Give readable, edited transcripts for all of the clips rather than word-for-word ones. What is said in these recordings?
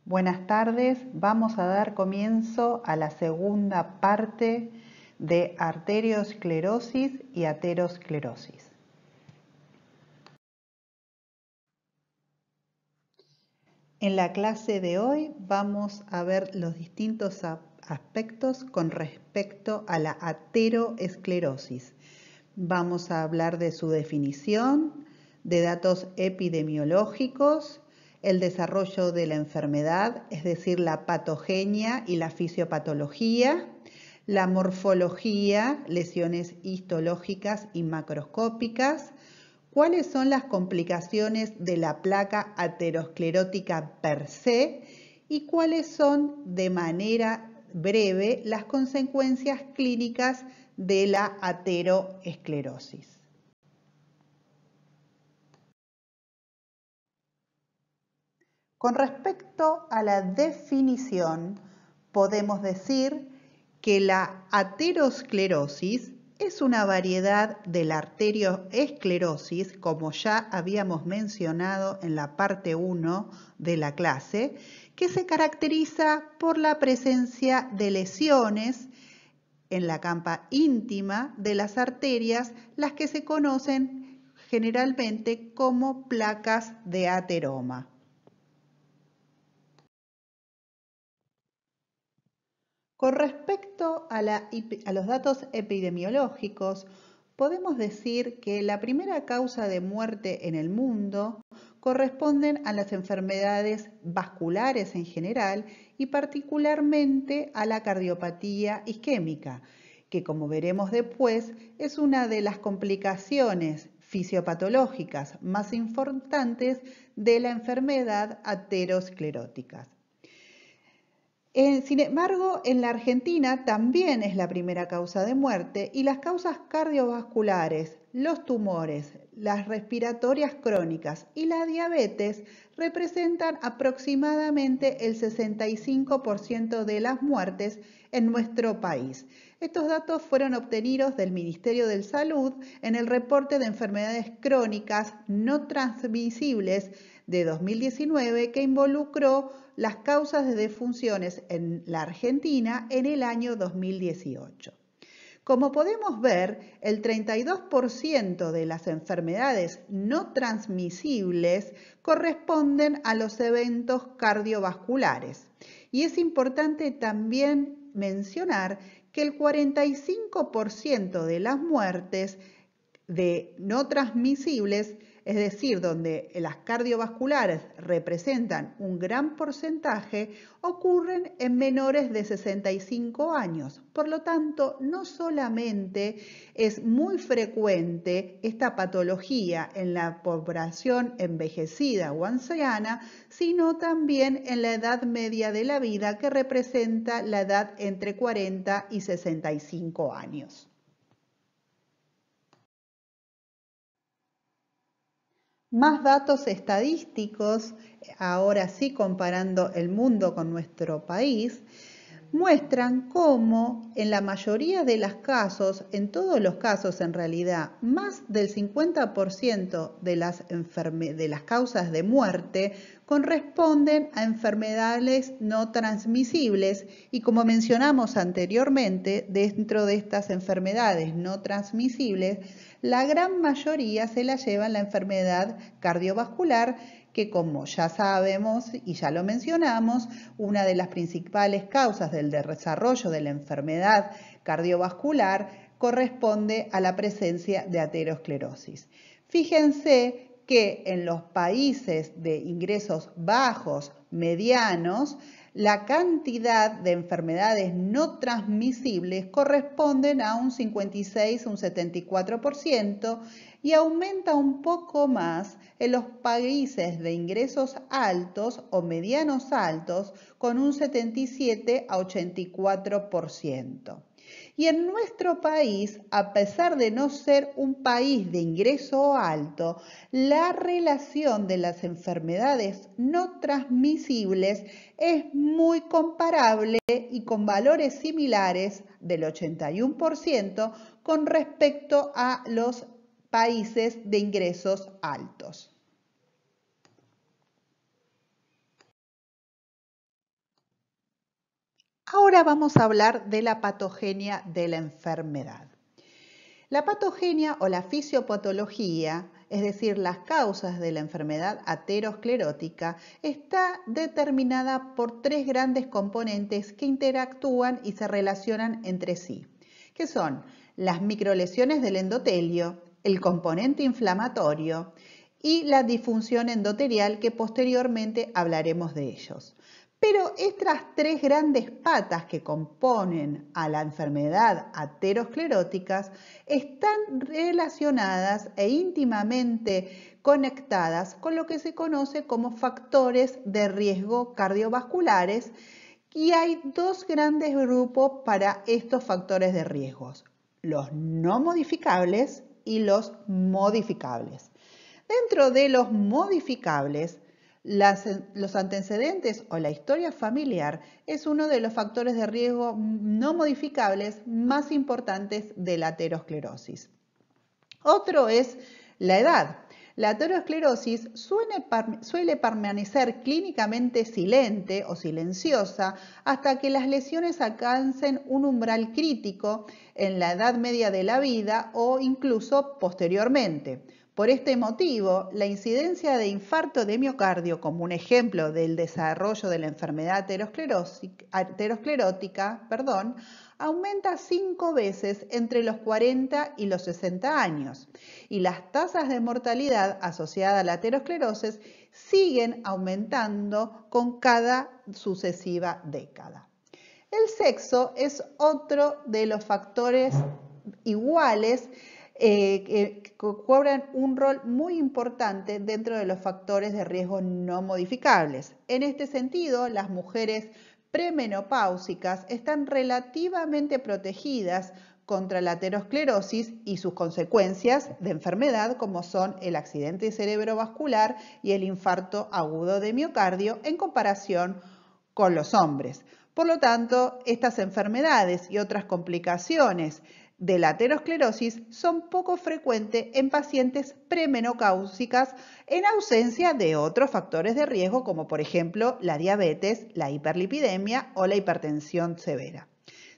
Buenas tardes, vamos a dar comienzo a la segunda parte de arteriosclerosis y aterosclerosis. En la clase de hoy vamos a ver los distintos aspectos con respecto a la aterosclerosis. Vamos a hablar de su definición, de datos epidemiológicos, el desarrollo de la enfermedad, es decir, la patogenia y la fisiopatología, la morfología, lesiones histológicas y macroscópicas, cuáles son las complicaciones de la placa aterosclerótica per se y cuáles son, de manera breve, las consecuencias clínicas de la aterosclerosis. Con respecto a la definición, podemos decir que la aterosclerosis es una variedad de la arterioesclerosis, como ya habíamos mencionado en la parte 1 de la clase, que se caracteriza por la presencia de lesiones en la capa íntima de las arterias, las que se conocen generalmente como placas de ateroma. Con respecto a los datos epidemiológicos, podemos decir que la primera causa de muerte en el mundo corresponden a las enfermedades vasculares en general y particularmente a la cardiopatía isquémica, que como veremos después es una de las complicaciones fisiopatológicas más importantes de la enfermedad aterosclerótica. Sin embargo, en la Argentina también es la primera causa de muerte y las causas cardiovasculares, los tumores, las respiratorias crónicas y la diabetes representan aproximadamente el 65% de las muertes en nuestro país. Estos datos fueron obtenidos del Ministerio de Salud en el reporte de enfermedades crónicas no transmisibles de 2019 que involucró las causas de defunciones en la Argentina en el año 2018. Como podemos ver, el 32% de las enfermedades no transmisibles corresponden a los eventos cardiovasculares. Y es importante también mencionar que el 45% de las muertes no transmisibles, es decir, donde las cardiovasculares representan un gran porcentaje, ocurren en menores de 65 años. Por lo tanto, no solamente es muy frecuente esta patología en la población envejecida o anciana, sino también en la edad media de la vida, que representa la edad entre 40 y 65 años. Más datos estadísticos, ahora sí comparando el mundo con nuestro país, muestran cómo en la mayoría de los casos, en todos los casos en realidad, más del 50% de las causas de muerte corresponden a enfermedades no transmisibles y, como mencionamos anteriormente, dentro de estas enfermedades no transmisibles, la gran mayoría se la lleva la enfermedad cardiovascular, que como ya sabemos y ya lo mencionamos, una de las principales causas del desarrollo de la enfermedad cardiovascular corresponde a la presencia de aterosclerosis. Fíjense que en los países de ingresos bajos, medianos, la cantidad de enfermedades no transmisibles corresponden a un 56, un 74% y aumenta un poco más en los países de ingresos altos o medianos altos con un 77 a 84%. Y en nuestro país, a pesar de no ser un país de ingreso alto, la relación de las enfermedades no transmisibles es muy comparable y con valores similares del 81% con respecto a los países de ingresos altos. Ahora vamos a hablar de la patogenia de la enfermedad. La patogenia o la fisiopatología, es decir, las causas de la enfermedad aterosclerótica, está determinada por tres grandes componentes que interactúan y se relacionan entre sí, que son las microlesiones del endotelio, el componente inflamatorio y la disfunción endotelial, que posteriormente hablaremos de ellos. Pero estas tres grandes patas que componen a la enfermedad aterosclerótica están relacionadas e íntimamente conectadas con lo que se conoce como factores de riesgo cardiovasculares, y hay dos grandes grupos para estos factores de riesgos: los no modificables y los modificables. Dentro de los modificables, los antecedentes o la historia familiar es uno de los factores de riesgo no modificables más importantes de la aterosclerosis. Otro es la edad. La aterosclerosis suele permanecer clínicamente silente o silenciosa hasta que las lesiones alcancen un umbral crítico en la edad media de la vida o incluso posteriormente. Por este motivo, la incidencia de infarto de miocardio, como un ejemplo del desarrollo de la enfermedad aterosclerótica, aumenta 5 veces entre los 40 y los 60 años, y las tasas de mortalidad asociadas a la aterosclerosis siguen aumentando con cada sucesiva década. El sexo es otro de los factores iguales que cobran un rol muy importante dentro de los factores de riesgo no modificables. En este sentido, las mujeres premenopáusicas están relativamente protegidas contra la aterosclerosis y sus consecuencias de enfermedad, como son el accidente cerebrovascular y el infarto agudo de miocardio, en comparación con los hombres. Por lo tanto, estas enfermedades y otras complicaciones de la aterosclerosis son poco frecuentes en pacientes premenopáusicas en ausencia de otros factores de riesgo, como por ejemplo la diabetes, la hiperlipidemia o la hipertensión severa.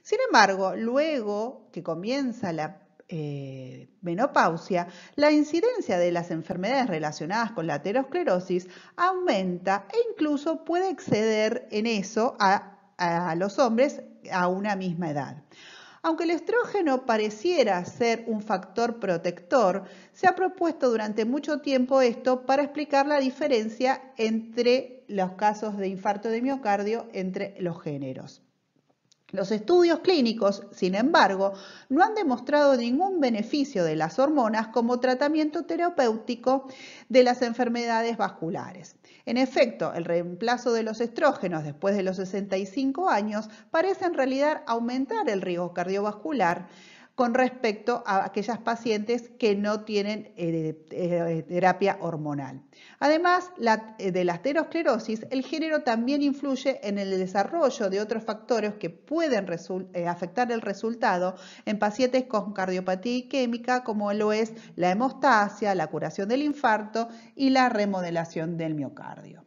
Sin embargo, luego que comienza la menopausia, la incidencia de las enfermedades relacionadas con la aterosclerosis aumenta e incluso puede exceder en eso a los hombres a una misma edad. Aunque el estrógeno pareciera ser un factor protector, se ha propuesto durante mucho tiempo esto para explicar la diferencia entre los casos de infarto de miocardio entre los géneros. Los estudios clínicos, sin embargo, no han demostrado ningún beneficio de las hormonas como tratamiento terapéutico de las enfermedades vasculares. En efecto, el reemplazo de los estrógenos después de los 65 años parece en realidad aumentar el riesgo cardiovascular con respecto a aquellas pacientes que no tienen terapia hormonal. Además de la aterosclerosis, el género también influye en el desarrollo de otros factores que pueden afectar el resultado en pacientes con cardiopatía isquémica, como lo es la hemostasia, la curación del infarto y la remodelación del miocardio.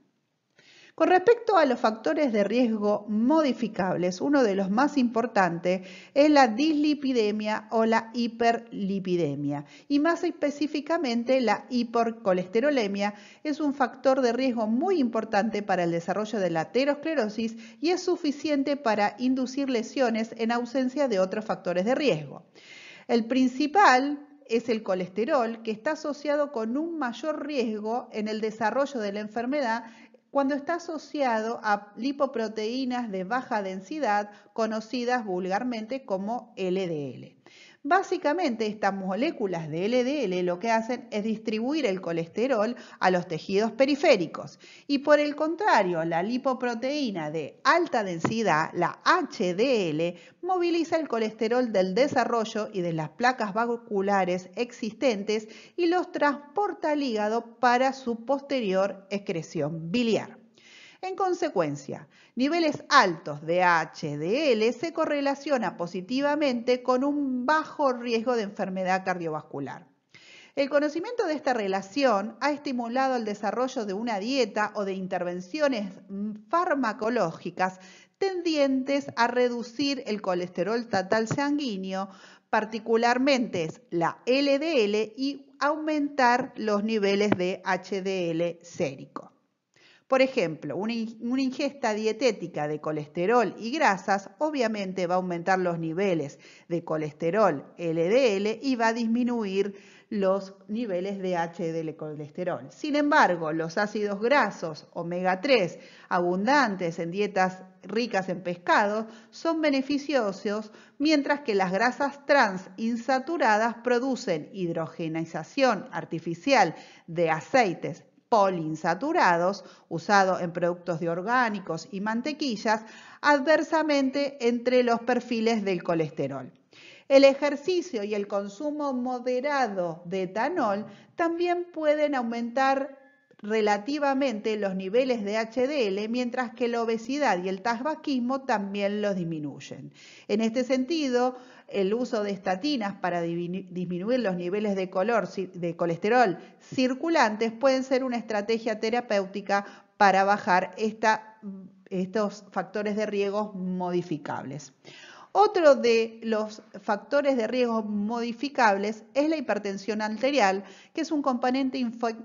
Con respecto a los factores de riesgo modificables, uno de los más importantes es la dislipidemia o la hiperlipidemia, y más específicamente la hipercolesterolemia es un factor de riesgo muy importante para el desarrollo de la aterosclerosis y es suficiente para inducir lesiones en ausencia de otros factores de riesgo. El principal es el colesterol, que está asociado con un mayor riesgo en el desarrollo de la enfermedad cuando está asociado a lipoproteínas de baja densidad, conocidas vulgarmente como LDL. Básicamente, estas moléculas de LDL lo que hacen es distribuir el colesterol a los tejidos periféricos, y por el contrario, la lipoproteína de alta densidad, la HDL, moviliza el colesterol del desarrollo y de las placas vasculares existentes y los transporta al hígado para su posterior excreción biliar. En consecuencia, niveles altos de HDL se correlaciona positivamente con un bajo riesgo de enfermedad cardiovascular. El conocimiento de esta relación ha estimulado el desarrollo de una dieta o de intervenciones farmacológicas tendientes a reducir el colesterol total sanguíneo, particularmente la LDL, y aumentar los niveles de HDL sérico. Por ejemplo, una ingesta dietética de colesterol y grasas obviamente va a aumentar los niveles de colesterol LDL y va a disminuir los niveles de HDL colesterol. Sin embargo, los ácidos grasos omega 3 abundantes en dietas ricas en pescado son beneficiosos, mientras que las grasas trans insaturadas producen hidrogenización artificial de aceites poliinsaturados, usados en productos de orgánicos y mantequillas, adversamente entre los perfiles del colesterol. El ejercicio y el consumo moderado de etanol también pueden aumentar relativamente los niveles de HDL, mientras que la obesidad y el tabaquismo también los disminuyen. En este sentido, el uso de estatinas para disminuir los niveles de colesterol circulantes pueden ser una estrategia terapéutica para bajar estos factores de riesgo modificables. Otro de los factores de riesgo modificables es la hipertensión arterial, que es un componente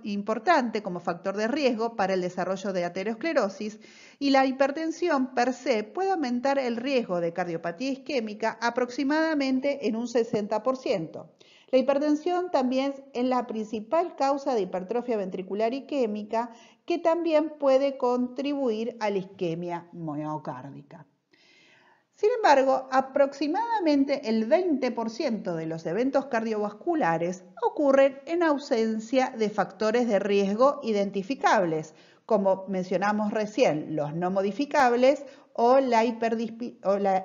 importante como factor de riesgo para el desarrollo de aterosclerosis, y la hipertensión per se puede aumentar el riesgo de cardiopatía isquémica aproximadamente en un 60%. La hipertensión también es la principal causa de hipertrofia ventricular isquémica, que también puede contribuir a la isquemia miocárdica. Sin embargo, aproximadamente el 20% de los eventos cardiovasculares ocurren en ausencia de factores de riesgo identificables, como mencionamos recién, los no modificables o la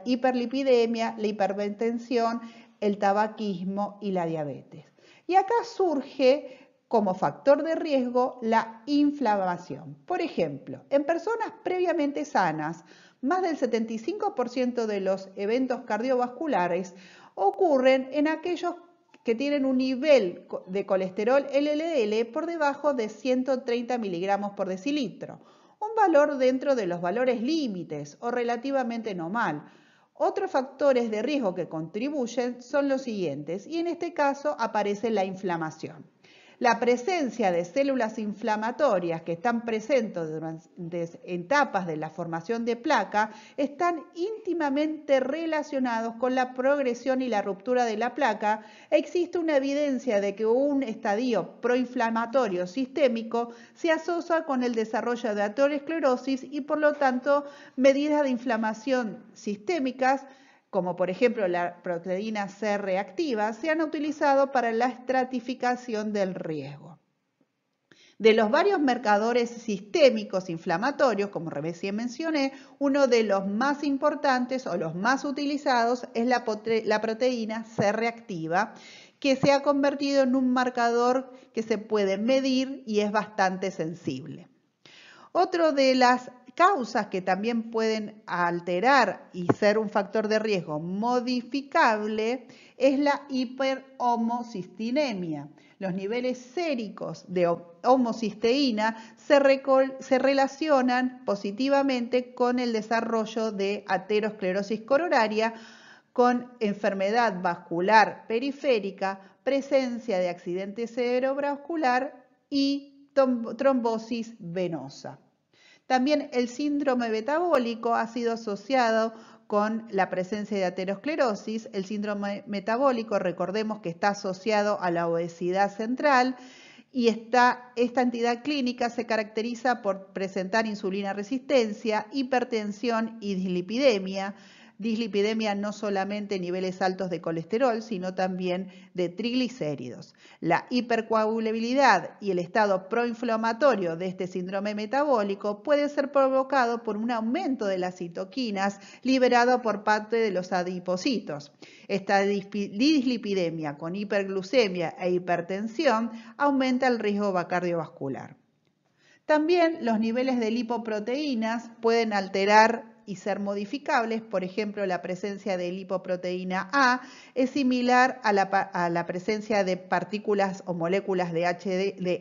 hiperlipidemia, la hipertensión, el tabaquismo y la diabetes. Y acá surge como factor de riesgo la inflamación. Por ejemplo, en personas previamente sanas, más del 75% de los eventos cardiovasculares ocurren en aquellos que tienen un nivel de colesterol LDL por debajo de 130 miligramos por decilitro, un valor dentro de los valores límites o relativamente normal. Otros factores de riesgo que contribuyen son los siguientes, y en este caso aparece la inflamación. La presencia de células inflamatorias que están presentes durante etapas de la formación de placa están íntimamente relacionados con la progresión y la ruptura de la placa. Existe una evidencia de que un estadio proinflamatorio sistémico se asocia con el desarrollo de aterosclerosis y, por lo tanto, medidas de inflamación sistémicas, como por ejemplo la proteína C reactiva, se han utilizado para la estratificación del riesgo. De los varios marcadores sistémicos inflamatorios, como recién mencioné, uno de los más importantes o los más utilizados es la proteína C reactiva, que se ha convertido en un marcador que se puede medir y es bastante sensible. Otro de las causas que también pueden alterar y ser un factor de riesgo modificable es la hiperhomocistinemia. Los niveles séricos de homocisteína se relacionan positivamente con el desarrollo de aterosclerosis coronaria, con enfermedad vascular periférica, presencia de accidente cerebrovascular y trombosis venosa. También el síndrome metabólico ha sido asociado con la presencia de aterosclerosis. El síndrome metabólico, recordemos que está asociado a la obesidad central, y esta entidad clínica se caracteriza por presentar insulina resistencia, hipertensión y dislipidemia. Dislipidemia no solamente niveles altos de colesterol, sino también de triglicéridos. La hipercoagulabilidad y el estado proinflamatorio de este síndrome metabólico puede ser provocado por un aumento de las citoquinas liberado por parte de los adipocitos. Esta dislipidemia con hiperglucemia e hipertensión aumenta el riesgo cardiovascular. También los niveles de lipoproteínas pueden alterar y ser modificables. Por ejemplo, la presencia de lipoproteína A es similar a la presencia de partículas o moléculas de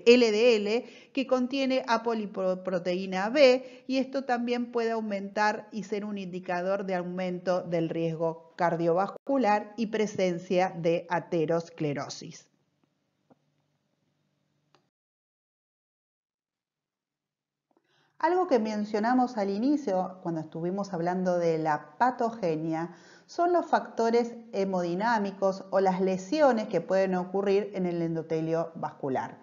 LDL que contiene apolipoproteína B, y esto también puede aumentar y ser un indicador de aumento del riesgo cardiovascular y presencia de aterosclerosis. Algo que mencionamos al inicio, cuando estuvimos hablando de la patogenia, son los factores hemodinámicos o las lesiones que pueden ocurrir en el endotelio vascular.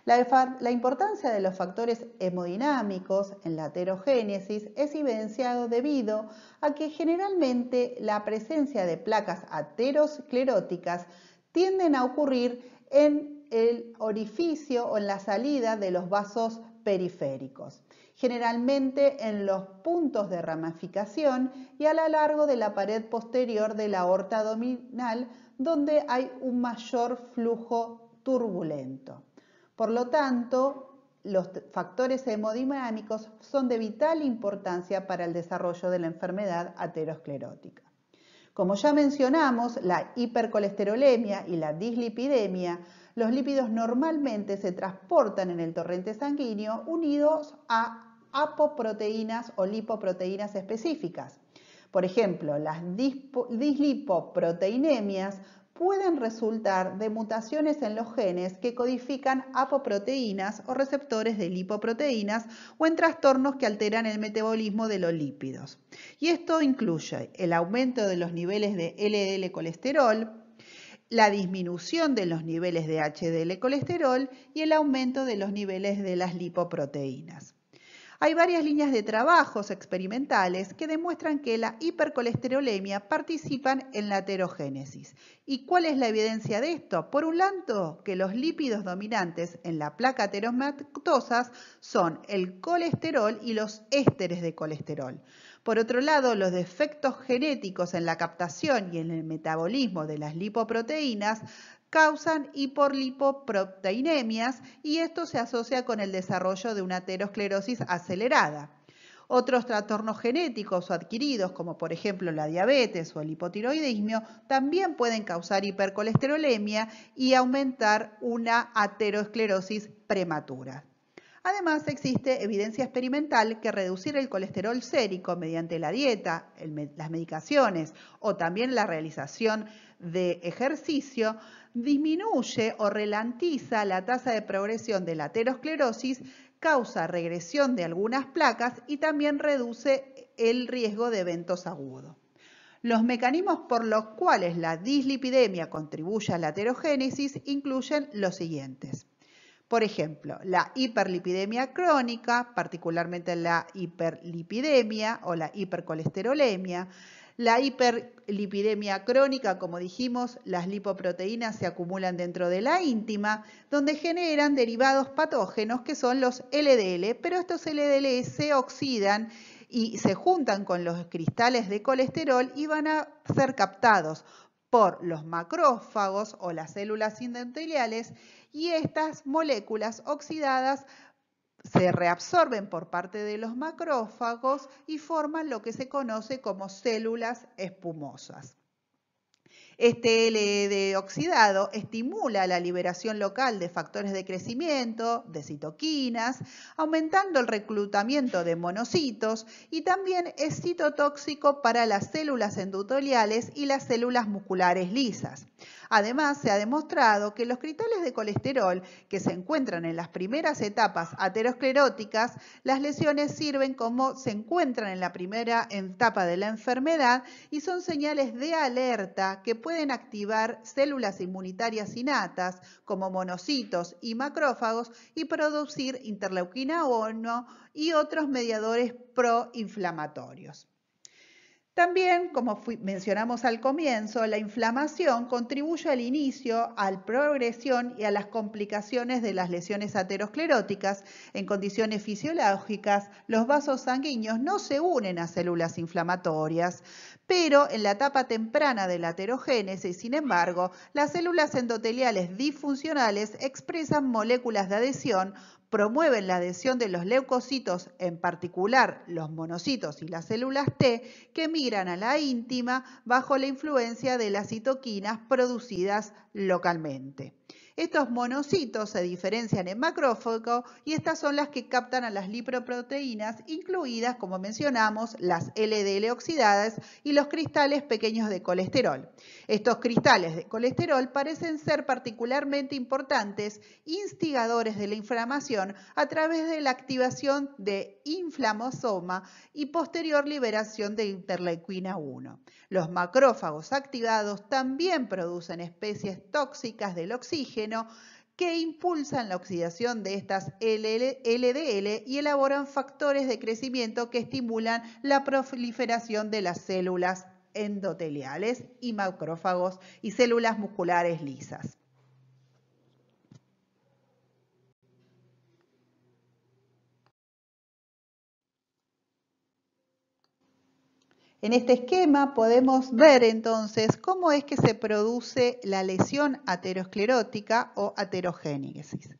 La importancia de los factores hemodinámicos en la aterogénesis es evidenciado debido a que generalmente la presencia de placas ateroscleróticas tienden a ocurrir en el orificio o en la salida de los vasos periféricos, generalmente en los puntos de ramificación y a lo largo de la pared posterior de la aorta abdominal, donde hay un mayor flujo turbulento. Por lo tanto, los factores hemodinámicos son de vital importancia para el desarrollo de la enfermedad aterosclerótica. Como ya mencionamos, la hipercolesterolemia y la dislipidemia, los lípidos normalmente se transportan en el torrente sanguíneo unidos a apoproteínas o lipoproteínas específicas. Por ejemplo, las dislipoproteinemias pueden resultar de mutaciones en los genes que codifican apoproteínas o receptores de lipoproteínas o en trastornos que alteran el metabolismo de los lípidos. Y esto incluye el aumento de los niveles de LDL colesterol, la disminución de los niveles de HDL colesterol y el aumento de los niveles de las lipoproteínas. Hay varias líneas de trabajos experimentales que demuestran que la hipercolesterolemia participan en la aterogénesis. ¿Y cuál es la evidencia de esto? Por un lado, que los lípidos dominantes en la placa ateromatosas son el colesterol y los ésteres de colesterol. Por otro lado, los defectos genéticos en la captación y en el metabolismo de las lipoproteínas causan hiperlipoproteinemias y esto se asocia con el desarrollo de una aterosclerosis acelerada. Otros trastornos genéticos o adquiridos, como por ejemplo la diabetes o el hipotiroidismo, también pueden causar hipercolesterolemia y aumentar una aterosclerosis prematura. Además, existe evidencia experimental que reducir el colesterol sérico mediante la dieta, las medicaciones o también la realización de ejercicio disminuye o ralentiza la tasa de progresión de la aterosclerosis, causa regresión de algunas placas y también reduce el riesgo de eventos agudos. Los mecanismos por los cuales la dislipidemia contribuye a la aterogénesis incluyen los siguientes. Por ejemplo, la hiperlipidemia crónica, particularmente la hiperlipidemia o la hipercolesterolemia. La hiperlipidemia crónica, como dijimos, las lipoproteínas se acumulan dentro de la íntima, donde generan derivados patógenos que son los LDL, pero estos LDL se oxidan y se juntan con los cristales de colesterol y van a ser captados por los macrófagos o las células endoteliales, y estas moléculas oxidadas se reabsorben por parte de los macrófagos y forman lo que se conoce como células espumosas. Este LD oxidado estimula la liberación local de factores de crecimiento, de citoquinas, aumentando el reclutamiento de monocitos, y también es citotóxico para las células endoteliales y las células musculares lisas. Además, se ha demostrado que los cristales de colesterol que se encuentran en las primeras etapas ateroscleróticas, las lesiones sirven como se encuentran en la primera etapa de la enfermedad y son señales de alerta que pueden activar células inmunitarias innatas como monocitos y macrófagos y producir interleuquina 1 y otros mediadores proinflamatorios. También, como mencionamos al comienzo, la inflamación contribuye al inicio, a la progresión y a las complicaciones de las lesiones ateroscleróticas. En condiciones fisiológicas, los vasos sanguíneos no se unen a células inflamatorias, pero en la etapa temprana de la aterogénesis, sin embargo, las células endoteliales disfuncionales expresan moléculas de adhesión, promueven la adhesión de los leucocitos, en particular los monocitos y las células T, que migran a la íntima bajo la influencia de las citoquinas producidas localmente. Estos monocitos se diferencian en macrófago y estas son las que captan a las lipoproteínas, incluidas, como mencionamos, las LDL oxidadas y los cristales pequeños de colesterol. Estos cristales de colesterol parecen ser particularmente importantes instigadores de la inflamación a través de la activación de inflamosoma y posterior liberación de interleuquina 1. Los macrófagos activados también producen especies tóxicas del oxígeno que impulsan la oxidación de estas LDL y elaboran factores de crecimiento que estimulan la proliferación de las células endoteliales y macrófagos y células musculares lisas. En este esquema podemos ver entonces cómo es que se produce la lesión aterosclerótica o aterogénesis.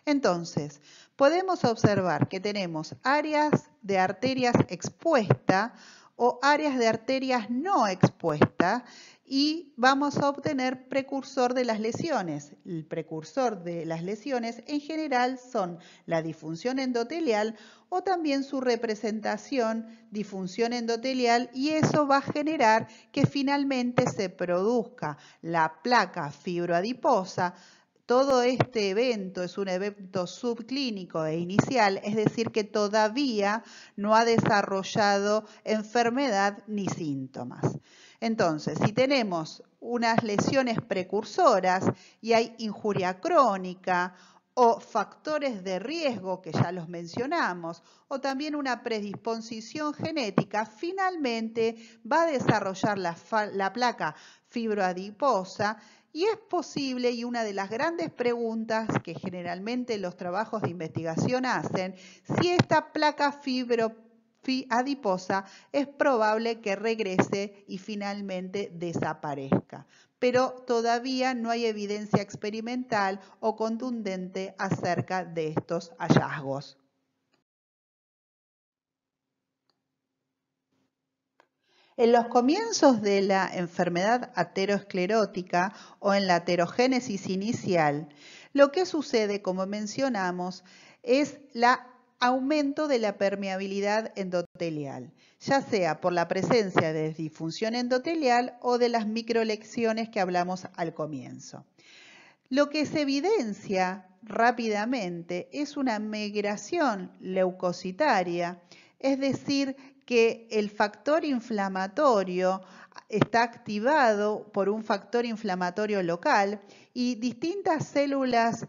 Entonces, podemos observar que tenemos áreas de arterias expuestas o áreas de arterias no expuestas y vamos a obtener precursor de las lesiones. El precursor de las lesiones en general son la disfunción endotelial o también su representación, disfunción endotelial, y eso va a generar que finalmente se produzca la placa fibroadiposa. Todo este evento es un evento subclínico e inicial, es decir, que todavía no ha desarrollado enfermedad ni síntomas. Entonces, si tenemos unas lesiones precursoras y hay injuria crónica o factores de riesgo, que ya los mencionamos, o también una predisposición genética, finalmente va a desarrollar la placa fibroadiposa. Y es posible, y una de las grandes preguntas que generalmente los trabajos de investigación hacen, si esta placa fibroadiposa es probable que regrese y finalmente desaparezca. Pero todavía no hay evidencia experimental o contundente acerca de estos hallazgos. En los comienzos de la enfermedad aterosclerótica o en la aterogénesis inicial, lo que sucede, como mencionamos, es el aumento de la permeabilidad endotelial, ya sea por la presencia de disfunción endotelial o de las microlesiones que hablamos al comienzo. Lo que se evidencia rápidamente es una migración leucocitaria, es decir, que el factor inflamatorio está activado por un factor inflamatorio local y distintas células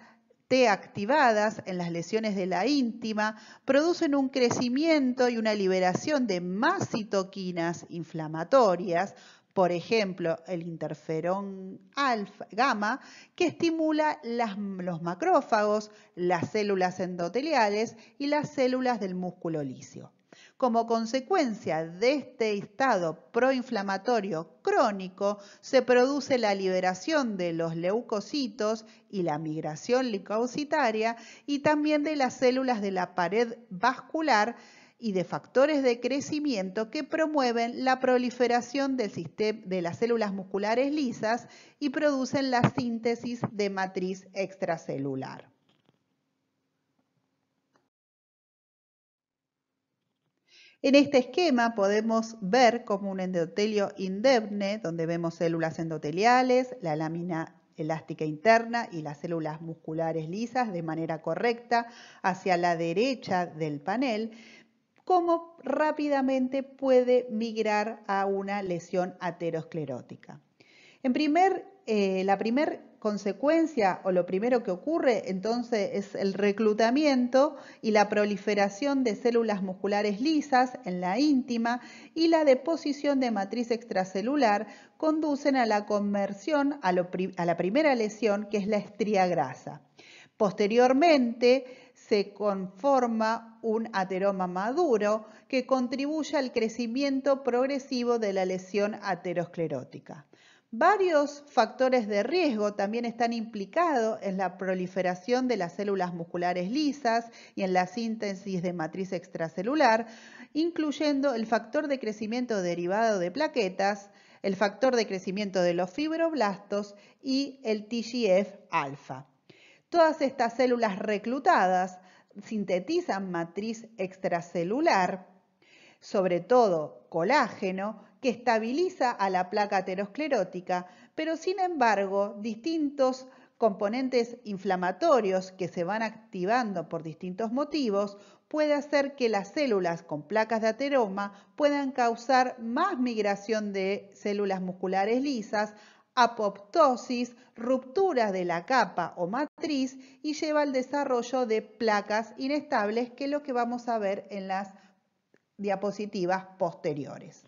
T activadas en las lesiones de la íntima producen un crecimiento y una liberación de más citoquinas inflamatorias, por ejemplo, el interferón gamma, que estimula los macrófagos, las células endoteliales y las células del músculo lisio. Como consecuencia de este estado proinflamatorio crónico, se produce la liberación de los leucocitos y la migración leucocitaria y también de las células de la pared vascular y de factores de crecimiento que promueven la proliferación de las células musculares lisas y producen la síntesis de matriz extracelular. En este esquema podemos ver como un endotelio indemne, donde vemos células endoteliales, la lámina elástica interna y las células musculares lisas de manera correcta hacia la derecha del panel, cómo rápidamente puede migrar a una lesión aterosclerótica. La primera consecuencia o lo primero que ocurre entonces es el reclutamiento y la proliferación de células musculares lisas en la íntima y la deposición de matriz extracelular conducen a la conversión a la primera lesión, que es la estría grasa. Posteriormente se conforma un ateroma maduro que contribuye al crecimiento progresivo de la lesión aterosclerótica. Varios factores de riesgo también están implicados en la proliferación de las células musculares lisas y en la síntesis de matriz extracelular, incluyendo el factor de crecimiento derivado de plaquetas, el factor de crecimiento de los fibroblastos y el TGF-alfa. Todas estas células reclutadas sintetizan matriz extracelular, sobre todo colágeno, que estabiliza a la placa aterosclerótica, pero sin embargo, distintos componentes inflamatorios que se van activando por distintos motivos puede hacer que las células con placas de ateroma puedan causar más migración de células musculares lisas, apoptosis, ruptura de la capa o matriz y lleva al desarrollo de placas inestables, que es lo que vamos a ver en las diapositivas posteriores.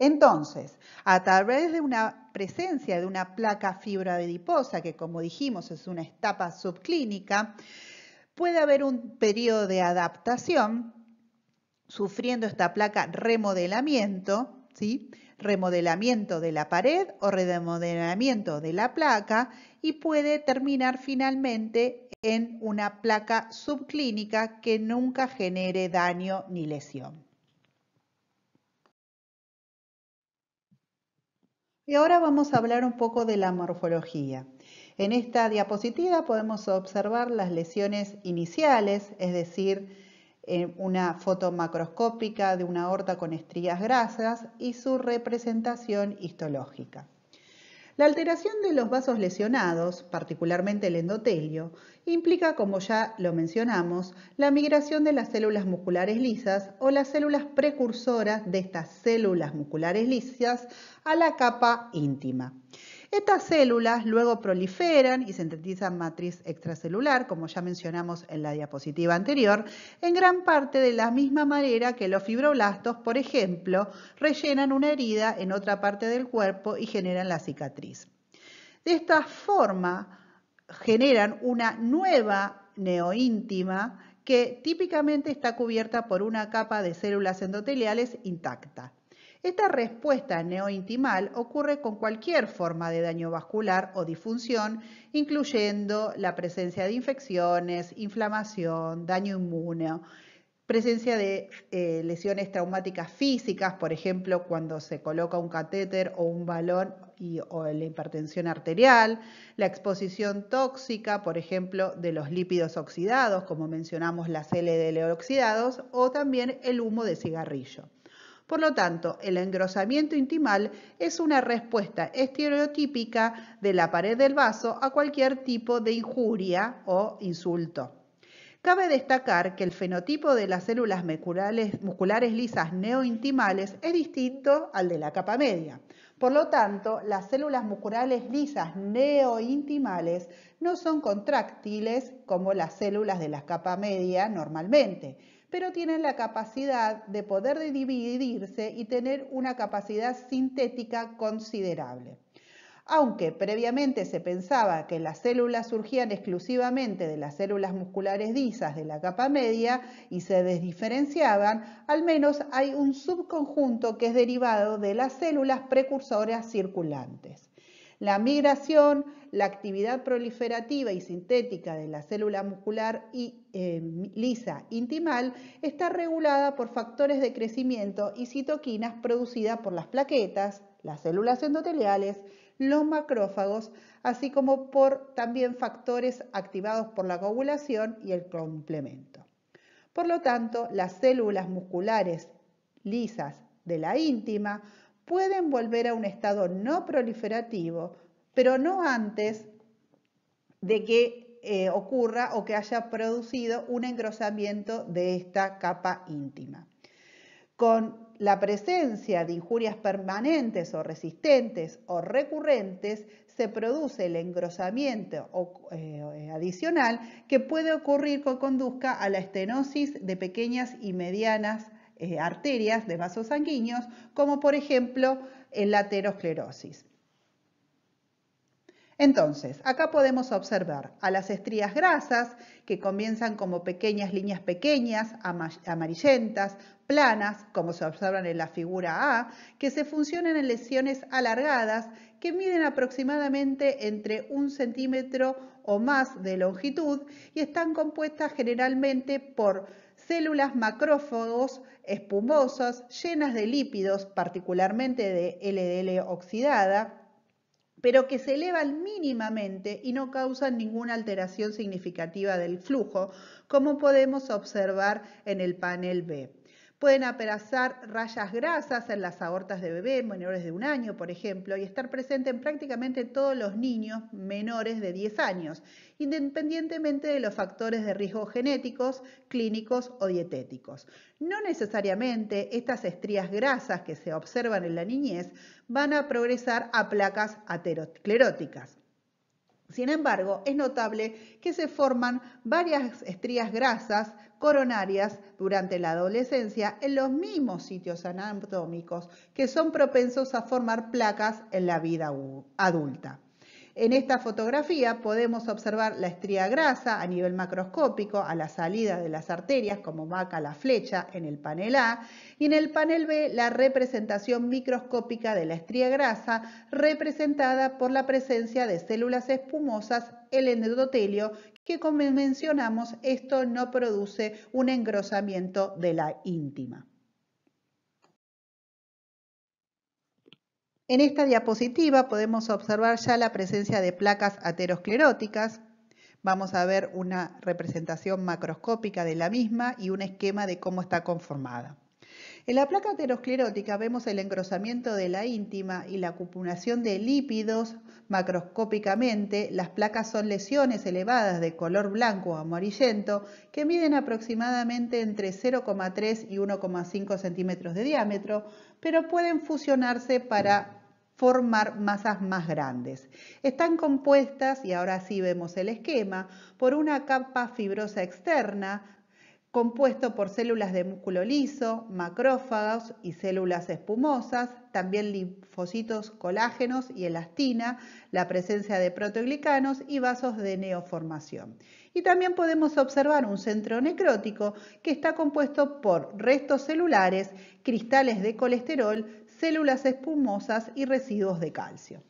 Entonces, a través de una presencia de una placa fibroadiposa, que como dijimos es una etapa subclínica, puede haber un periodo de adaptación, sufriendo esta placa remodelamiento, ¿sí? Remodelamiento de la pared o remodelamiento de la placa, y puede terminar finalmente en una placa subclínica que nunca genere daño ni lesión. Y ahora vamos a hablar un poco de la morfología. En esta diapositiva podemos observar las lesiones iniciales, es decir, una foto macroscópica de una aorta con estrías grasas y su representación histológica. La alteración de los vasos lesionados, particularmente el endotelio, implica, como ya lo mencionamos, la migración de las células musculares lisas o las células precursoras de estas células musculares lisas a la capa íntima. Estas células luego proliferan y sintetizan matriz extracelular, como ya mencionamos en la diapositiva anterior, en gran parte de la misma manera que los fibroblastos, por ejemplo, rellenan una herida en otra parte del cuerpo y generan la cicatriz. De esta forma, generan una nueva neoíntima que típicamente está cubierta por una capa de células endoteliales intacta. Esta respuesta neointimal ocurre con cualquier forma de daño vascular o disfunción, incluyendo la presencia de infecciones, inflamación, daño inmune, presencia de lesiones traumáticas físicas, por ejemplo, cuando se coloca un catéter o un balón o la hipertensión arterial, la exposición tóxica, por ejemplo, de los lípidos oxidados, como mencionamos las LDL oxidados, o también el humo de cigarrillo. Por lo tanto, el engrosamiento intimal es una respuesta estereotípica de la pared del vaso a cualquier tipo de injuria o insulto. Cabe destacar que el fenotipo de las células musculares lisas neointimales es distinto al de la capa media. Por lo tanto, las células musculares lisas neointimales no son contráctiles como las células de la capa media normalmente, pero tienen la capacidad de poder dividirse y tener una capacidad sintética considerable. Aunque previamente se pensaba que las células surgían exclusivamente de las células musculares lisas de la capa media y se desdiferenciaban, al menos hay un subconjunto que es derivado de las células precursoras circulantes. La migración, la actividad proliferativa y sintética de la célula muscular lisa intimal está regulada por factores de crecimiento y citoquinas producidas por las plaquetas, las células endoteliales, los macrófagos, así como por también factores activados por la coagulación y el complemento. Por lo tanto, las células musculares lisas de la íntima pueden volver a un estado no proliferativo, pero no antes de que ocurra o que haya producido un engrosamiento de esta capa íntima. Con la presencia de injurias permanentes o resistentes o recurrentes, se produce el engrosamiento adicional que puede ocurrir que conduzca a la estenosis de pequeñas y medianas arterias de vasos sanguíneos, como por ejemplo en la aterosclerosis. Entonces, acá podemos observar a las estrías grasas que comienzan como pequeñas líneas pequeñas, amarillentas, planas, como se observan en la figura A, que se fusionan en lesiones alargadas que miden aproximadamente entre 1 centímetro o más de longitud y están compuestas generalmente por células macrófagos espumosas llenas de lípidos, particularmente de LDL oxidada, pero que se elevan mínimamente y no causan ninguna alteración significativa del flujo, como podemos observar en el panel B. Pueden aparecer rayas grasas en las aortas de bebé menores de 1 año, por ejemplo, y estar presente en prácticamente todos los niños menores de 10 años, independientemente de los factores de riesgo genéticos, clínicos o dietéticos. No necesariamente estas estrías grasas que se observan en la niñez van a progresar a placas ateroscleróticas. Sin embargo, es notable que se forman varias estrías grasas coronarias durante la adolescencia en los mismos sitios anatómicos que son propensos a formar placas en la vida adulta. En esta fotografía podemos observar la estría grasa a nivel macroscópico a la salida de las arterias, como marca la flecha en el panel A, y en el panel B la representación microscópica de la estría grasa representada por la presencia de células espumosas, el endotelio, que como mencionamos, esto no produce un engrosamiento de la íntima. En esta diapositiva podemos observar ya la presencia de placas ateroscleróticas. Vamos a ver una representación macroscópica de la misma y un esquema de cómo está conformada. En la placa aterosclerótica vemos el engrosamiento de la íntima y la acumulación de lípidos macroscópicamente. Las placas son lesiones elevadas de color blanco o amarillento que miden aproximadamente entre 0,3 y 1,5 centímetros de diámetro, pero pueden fusionarse para formar masas más grandes. Están compuestas, y ahora sí vemos el esquema, por una capa fibrosa externa, compuesto por células de músculo liso, macrófagos y células espumosas, también linfocitos colágenos y elastina, la presencia de proteoglicanos y vasos de neoformación. Y también podemos observar un centro necrótico que está compuesto por restos celulares, cristales de colesterol, células espumosas y residuos de calcio.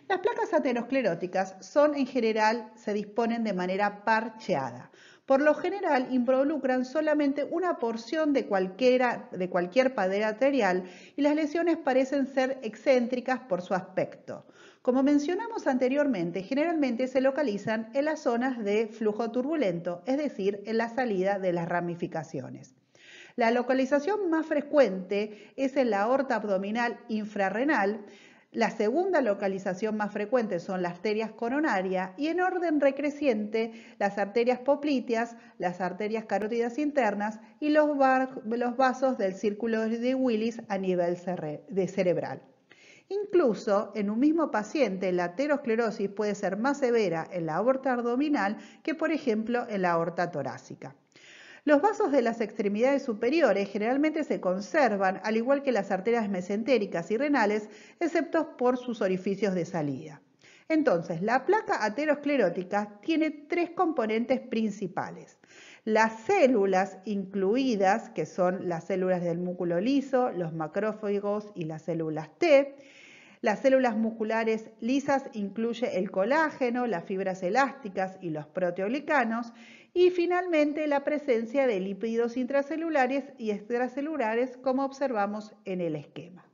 Las placas ateroscleróticas en general se disponen de manera parcheada. Por lo general involucran solamente una porción de cualquier pared arterial y las lesiones parecen ser excéntricas por su aspecto. Como mencionamos anteriormente, generalmente se localizan en las zonas de flujo turbulento, es decir, en la salida de las ramificaciones. La localización más frecuente es en la aorta abdominal infrarrenal. La segunda localización más frecuente son las arterias coronarias y en orden decreciente las arterias popliteas, las arterias carótidas internas y los vasos del círculo de Willis a nivel cerebral. Incluso en un mismo paciente la aterosclerosis puede ser más severa en la aorta abdominal que por ejemplo en la aorta torácica. Los vasos de las extremidades superiores generalmente se conservan, al igual que las arterias mesentéricas y renales, excepto por sus orificios de salida. Entonces, la placa aterosclerótica tiene 3 componentes principales. Las células incluidas, que son las células del músculo liso, los macrófagos y las células T. Las células musculares lisas incluye el colágeno, las fibras elásticas y los proteoglicanos. Y finalmente la presencia de lípidos intracelulares y extracelulares, como observamos en el esquema.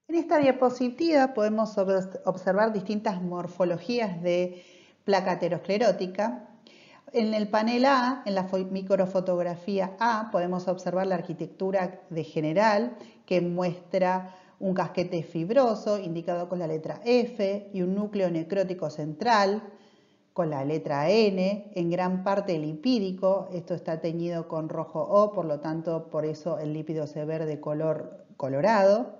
En esta diapositiva podemos observar distintas morfologías de placa aterosclerótica. En el panel A, en la microfotografía A, podemos observar la arquitectura de general que muestra un casquete fibroso indicado con la letra F y un núcleo necrótico central con la letra N, en gran parte lipídico. Esto está teñido con rojo O, por lo tanto, por eso el lípido se ve de color colorado.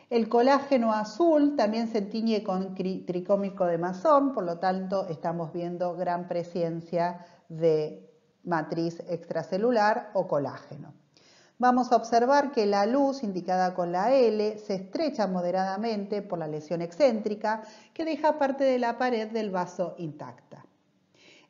El colágeno azul también se tiñe con tricómico de Masson, por lo tanto estamos viendo gran presencia de matriz extracelular o colágeno. Vamos a observar que la luz, indicada con la L, se estrecha moderadamente por la lesión excéntrica que deja parte de la pared del vaso intacta.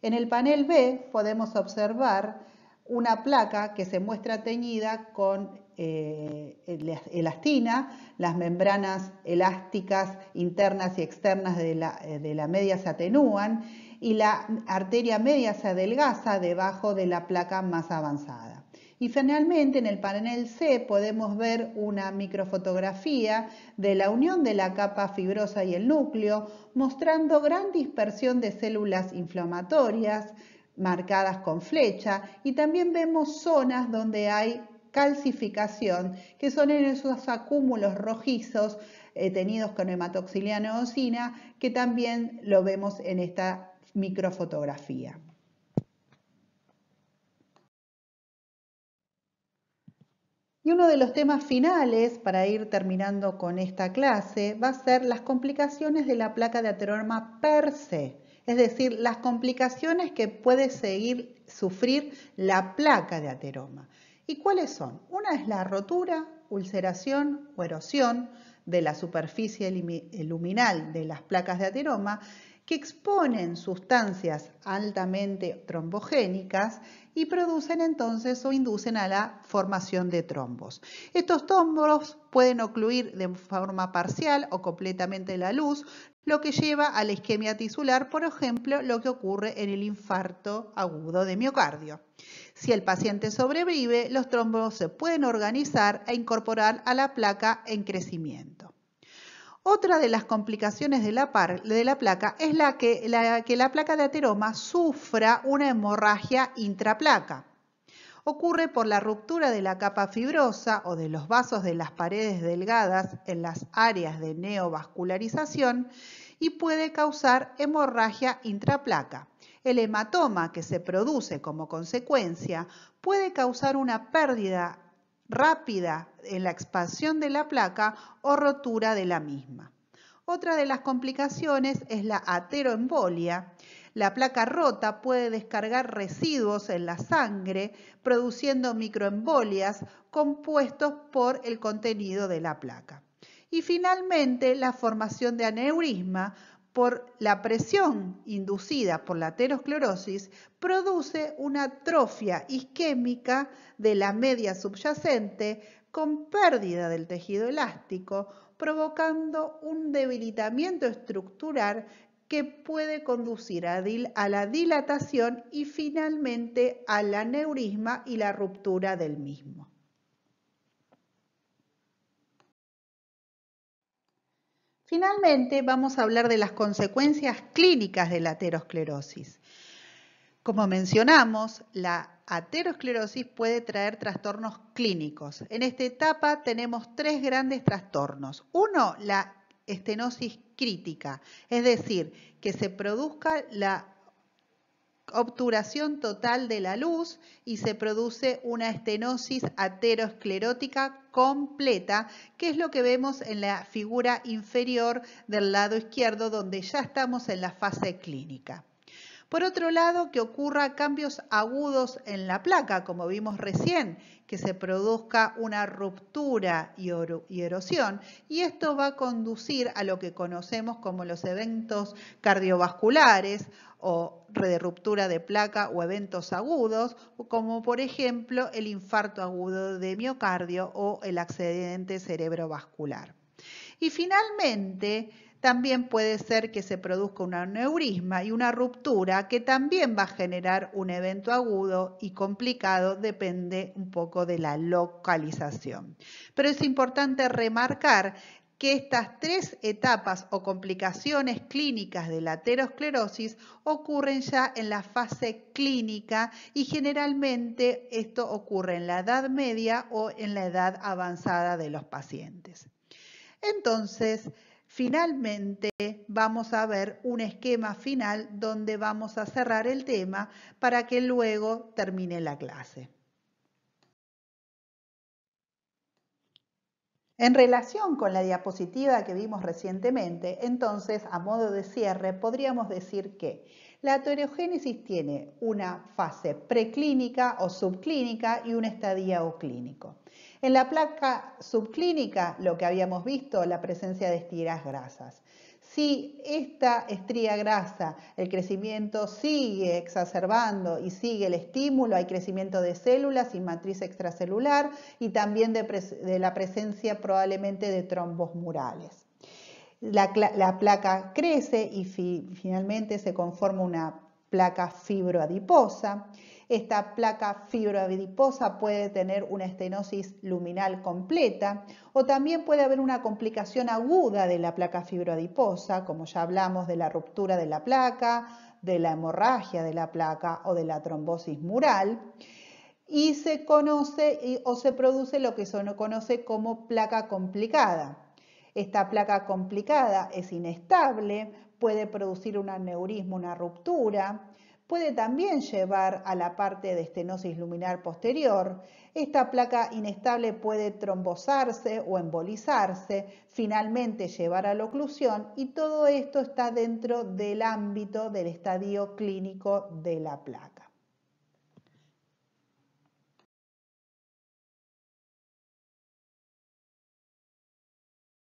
En el panel B podemos observar una placa que se muestra teñida con elastina, las membranas elásticas internas y externas de la media se atenúan y la arteria media se adelgaza debajo de la placa más avanzada. Y finalmente en el panel C podemos ver una microfotografía de la unión de la capa fibrosa y el núcleo, mostrando gran dispersión de células inflamatorias marcadas con flecha, y también vemos zonas donde hay calcificación, que son en esos acúmulos rojizos teñidos con hematoxilina eosina, que también lo vemos en esta microfotografía. Y uno de los temas finales, para ir terminando con esta clase, va a ser las complicaciones de la placa de ateroma per se, es decir, las complicaciones que puede sufrir la placa de ateroma. ¿Y cuáles son? Una es la rotura, ulceración o erosión de la superficie luminal de las placas de ateroma, que exponen sustancias altamente trombogénicas y producen entonces o inducen a la formación de trombos. Estos trombos pueden ocluir de forma parcial o completamente la luz, lo que lleva a la isquemia tisular, por ejemplo, lo que ocurre en el infarto agudo de miocardio. Si el paciente sobrevive, los trombos se pueden organizar e incorporar a la placa en crecimiento. Otra de las complicaciones de la placa es que la placa de ateroma sufra una hemorragia intraplaca. Ocurre por la ruptura de la capa fibrosa o de los vasos de las paredes delgadas en las áreas de neovascularización y puede causar hemorragia intraplaca. El hematoma que se produce como consecuencia puede causar una pérdida rápida en la expansión de la placa o rotura de la misma. Otra de las complicaciones es la ateroembolia. La placa rota puede descargar residuos en la sangre, produciendo microembolias compuestos por el contenido de la placa. Y finalmente, la formación de aneurisma por la presión inducida por la aterosclerosis produce una atrofia isquémica de la media subyacente con pérdida del tejido elástico, provocando un debilitamiento estructural que puede conducir a la dilatación y finalmente al aneurisma y la ruptura del mismo. Finalmente, vamos a hablar de las consecuencias clínicas de la aterosclerosis. Como mencionamos, la aterosclerosis puede traer trastornos clínicos. En esta etapa tenemos tres grandes trastornos. Uno, la estenosis crítica, es decir, que se produzca la obturación total de la luz y se produce una estenosis aterosclerótica completa, que es lo que vemos en la figura inferior del lado izquierdo, donde ya estamos en la fase clínica. Por otro lado, que ocurra cambios agudos en la placa, como vimos recién, que se produzca una ruptura y erosión, y esto va a conducir a lo que conocemos como los eventos cardiovasculares o de ruptura de placa o eventos agudos, como por ejemplo el infarto agudo de miocardio o el accidente cerebrovascular. Y finalmente, también puede ser que se produzca un aneurisma y una ruptura que también va a generar un evento agudo y complicado, depende un poco de la localización. Pero es importante remarcar que estas tres etapas o complicaciones clínicas de la aterosclerosis ocurren ya en la fase clínica y generalmente esto ocurre en la edad media o en la edad avanzada de los pacientes. Entonces, finalmente vamos a ver un esquema final donde vamos a cerrar el tema para que luego termine la clase. En relación con la diapositiva que vimos recientemente, entonces, a modo de cierre, podríamos decir que la aterogénesis tiene una fase preclínica o subclínica y un estadio o clínico. En la placa subclínica, lo que habíamos visto, la presencia de estrías grasas. Si esta estría grasa, el crecimiento sigue exacerbando y sigue el estímulo, hay crecimiento de células y matriz extracelular y también de la presencia probablemente de trombos murales. La placa crece y finalmente se conforma una placa fibroadiposa. Esta placa fibroadiposa puede tener una estenosis luminal completa o también puede haber una complicación aguda de la placa fibroadiposa, como ya hablamos de la ruptura de la placa, de la hemorragia de la placa o de la trombosis mural. Y se conoce o se produce lo que se conoce como placa complicada. Esta placa complicada es inestable, puede producir un aneurisma, una ruptura, puede también llevar a la parte de estenosis luminar posterior. Esta placa inestable puede trombosarse o embolizarse, finalmente llevar a la oclusión y todo esto está dentro del ámbito del estadio clínico de la placa.